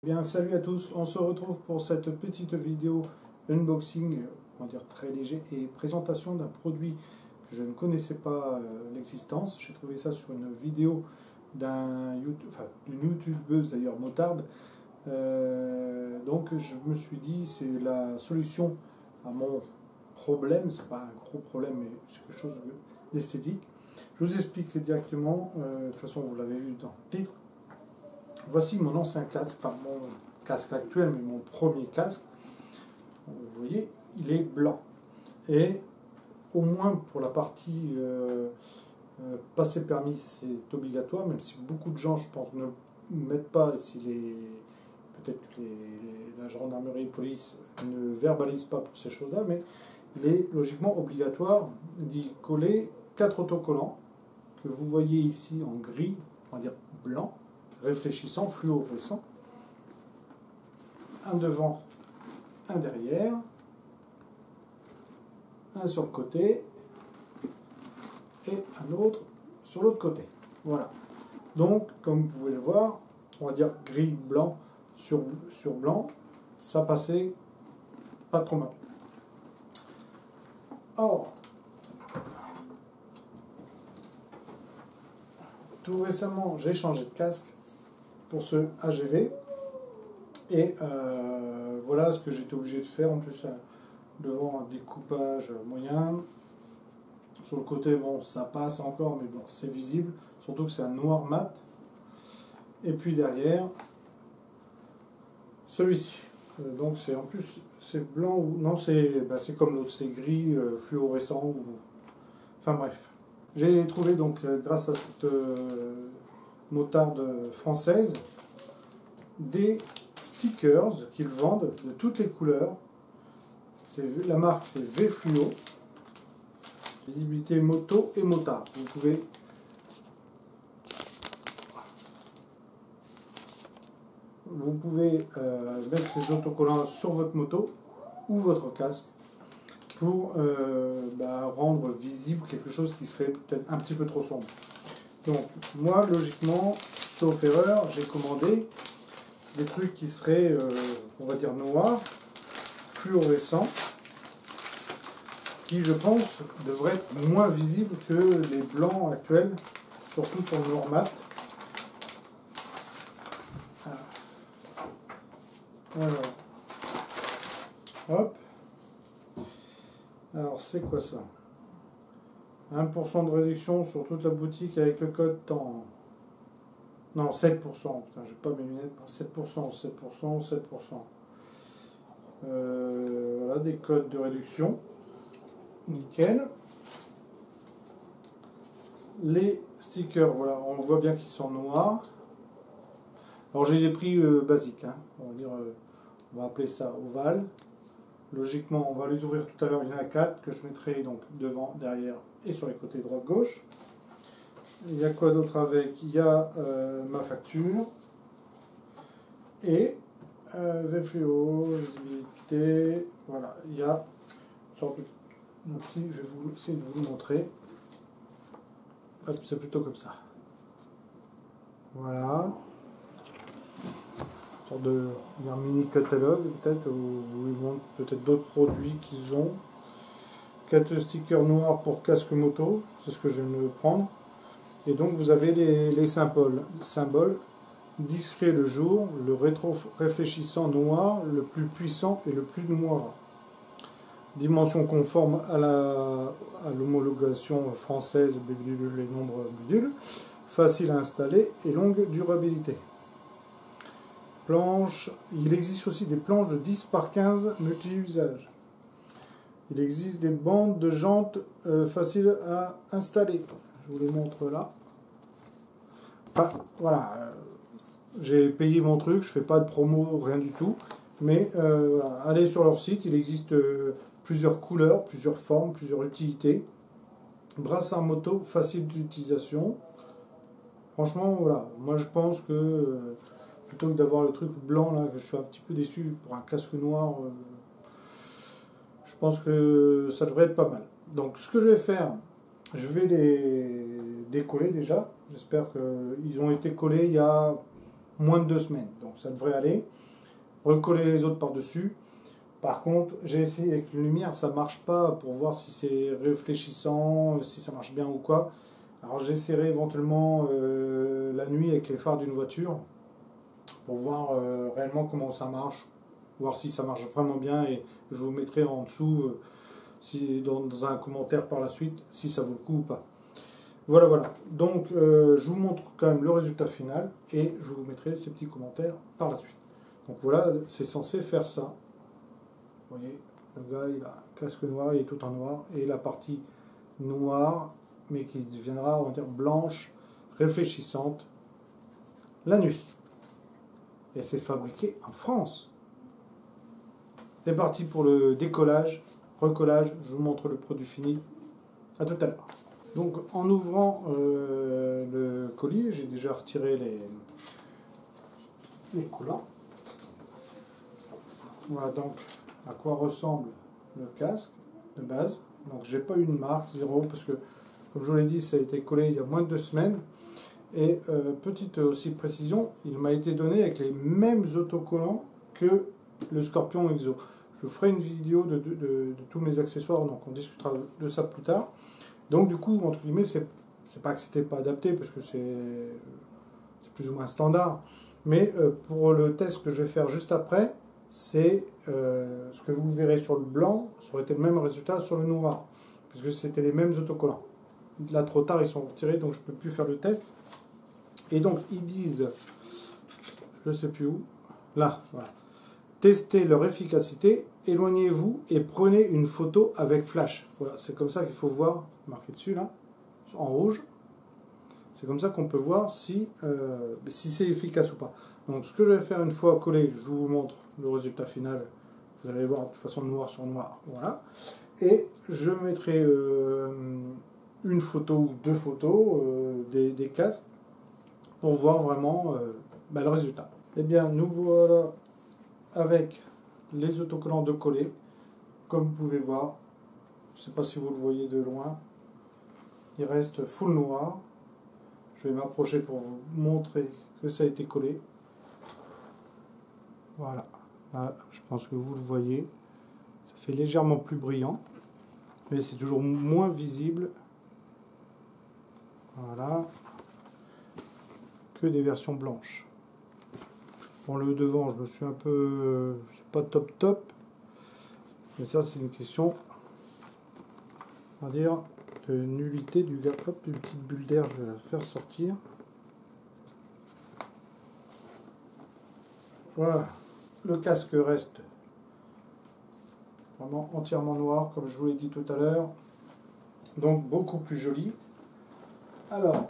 Bien, salut à tous, on se retrouve pour cette petite vidéo unboxing, on va dire très léger, et présentation d'un produit que je ne connaissais pas l'existence. J'ai trouvé ça sur une vidéo d'une youtubeuse d'ailleurs, Motarde. Donc je me suis dit c'est la solution à mon problème, c'est pas un gros problème mais c'est quelque chose d'esthétique. Je vous explique directement, de toute façon vous l'avez vu dans le titre. Voici mon ancien casque, enfin mon casque actuel, mais mon premier casque. Vous voyez, il est blanc. Et au moins pour la partie passer permis, c'est obligatoire, même si beaucoup de gens, je pense, ne le mettent pas, et si peut-être que la gendarmerie et la police ne verbalisent pas pour ces choses-là, mais il est logiquement obligatoire d'y coller 4 autocollants que vous voyez ici en gris, on va dire blanc, réfléchissant, fluorescent. Un devant, un derrière, un sur le côté et un autre sur l'autre côté. Voilà. Donc, comme vous pouvez le voir, on va dire gris, blanc sur blanc, ça passait pas trop mal. Or, tout récemment, j'ai changé de casque pour ce AGV. Et voilà ce que j'étais obligé de faire. En plus, devant un découpage moyen. Sur le côté, bon, ça passe encore, mais bon, c'est visible. Surtout que c'est un noir mat. Et puis derrière, celui-ci. Donc c'est en plus, c'est blanc ou non, c'est comme l'autre, c'est gris, fluorescent. Enfin bref. J'ai trouvé donc, grâce à cette motarde française, des stickers qu'ils vendent de toutes les couleurs. La marque c'est V-Fluo. Visibilité moto et motard. Vous pouvez mettre ces autocollants sur votre moto ou votre casque pour rendre visible quelque chose qui serait peut-être un petit peu trop sombre. Donc moi logiquement, sauf erreur, j'ai commandé des trucs qui seraient, on va dire, noirs, fluorescents, qui, je pense, devraient être moins visibles que les blancs actuels, surtout sur le noir mat. Alors, hop. Alors, c'est quoi ça? 1% de réduction sur toute la boutique avec le code temps. Non, 7%. Putain, j'ai pas mes lunettes. 7%, 7%, 7%. Voilà, des codes de réduction. Nickel. Les stickers, voilà, on voit bien qu'ils sont noirs. Alors j'ai des prix basiques, hein. On va dire, on va appeler ça ovale. Logiquement, on va les ouvrir tout à l'heure. Il y en a 4 que je mettrai donc devant, derrière et sur les côtés droite-gauche. Il y a quoi d'autre avec? Il y a ma facture et VFO, visibilité. Voilà, il y a une sorte d'outil. Je vais essayer de vous le montrer. C'est plutôt comme ça. Voilà. Une sorte de mini catalogue peut-être, où ils montrent peut-être d'autres produits qu'ils ont. 4 stickers noirs pour casque moto, c'est ce que je viens de prendre. Et donc vous avez les symboles. Discret le jour, le rétro-réfléchissant noir, le plus puissant et le plus noir. Dimension conforme à l'homologation française, les nombres modules. Facile à installer et longue durabilité. Planche. Il existe aussi des planches de 10 par 15 multi-usages. Il existe des bandes de jantes faciles à installer. Je vous les montre là. Enfin, voilà. J'ai payé mon truc, je ne fais pas de promo, rien du tout. Mais voilà, allez sur leur site, il existe plusieurs couleurs, plusieurs formes, plusieurs utilités. Brassard moto, facile d'utilisation. Franchement, voilà, moi je pense que plutôt que d'avoir le truc blanc là, que je suis un petit peu déçu pour un casque noir, je pense que ça devrait être pas mal. Donc ce que je vais faire, je vais les décoller déjà. J'espère qu'ils ont été collés il y a moins de 2 semaines. Donc ça devrait aller. Recoller les autres par-dessus. Par contre, j'ai essayé avec une lumière, ça marche pas pour voir si c'est réfléchissant, si ça marche bien ou quoi. Alors j'essaierai éventuellement la nuit avec les phares d'une voiture pour voir réellement comment ça marche, voir si ça marche vraiment bien, et je vous mettrai en dessous si, dans un commentaire par la suite si ça vaut le coup ou pas. Voilà, voilà. Donc je vous montre quand même le résultat final et je vous mettrai ces petits commentaires par la suite. Donc voilà, c'est censé faire ça. Vous voyez, le gars il a un casque noir, il est tout en noir, et la partie noire, mais qui deviendra, on va dire, blanche, réfléchissante, la nuit. Et c'est fabriqué en France. C'est parti pour le décollage, recollage, je vous montre le produit fini. À tout à l'heure. Donc en ouvrant le colis, j'ai déjà retiré les collants. Voilà donc à quoi ressemble le casque de base. Donc j'ai pas eu une marque, zéro, parce que comme je vous l'ai dit, ça a été collé il y a moins de 2 semaines. Et petite aussi précision, il m'a été donné avec les mêmes autocollants que le Scorpion Exo. Je ferai une vidéo de tous mes accessoires, donc on discutera de ça plus tard. Donc du coup, entre guillemets, c'est pas que c'était pas adapté, parce que c'est plus ou moins standard. Mais pour le test que je vais faire juste après, c'est ce que vous verrez sur le blanc, ça aurait été le même résultat sur le noir, puisque c'était les mêmes autocollants. Là, trop tard, ils sont retirés, donc je ne peux plus faire le test. Et donc, ils disent, je ne sais plus où, là, voilà. Testez leur efficacité, éloignez-vous et prenez une photo avec flash. Voilà, c'est comme ça qu'il faut voir, marqué dessus, là, en rouge. C'est comme ça qu'on peut voir si c'est efficace ou pas. Donc, ce que je vais faire une fois collé, je vous montre le résultat final. Vous allez voir de toute façon noir sur noir. Voilà. Et je mettrai une photo ou 2 photos des casques pour voir vraiment le résultat. Eh bien, nous voilà avec les autocollants de coller. Comme vous pouvez voir, je ne sais pas si vous le voyez de loin, il reste full noir. Je vais m'approcher pour vous montrer que ça a été collé. Voilà, là, je pense que vous le voyez. Ça fait légèrement plus brillant, mais c'est toujours moins visible. Voilà, que des versions blanches. Bon, le devant, je me suis un peu... c'est pas top, mais ça c'est une question, on va dire, de nullité du gars. Hop, une petite bulle d'air, je vais la faire sortir. Voilà, le casque reste vraiment entièrement noir, comme je vous l'ai dit tout à l'heure, donc beaucoup plus joli. Alors,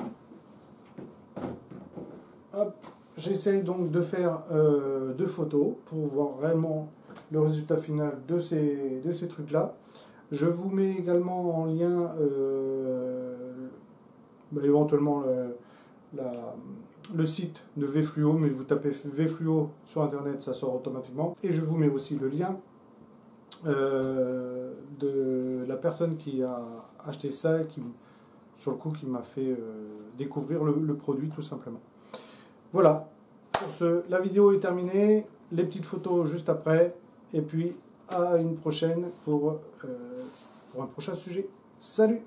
hop, j'essaye donc de faire 2 photos pour voir réellement le résultat final de ces trucs-là. Je vous mets également en lien éventuellement le site de VFluo, mais vous tapez VFluo sur internet, ça sort automatiquement. Et je vous mets aussi le lien de la personne qui a acheté ça, et sur le coup qui m'a fait découvrir le produit tout simplement. Voilà, pour ce, la vidéo est terminée, les petites photos juste après, et puis à une prochaine pour un prochain sujet. Salut!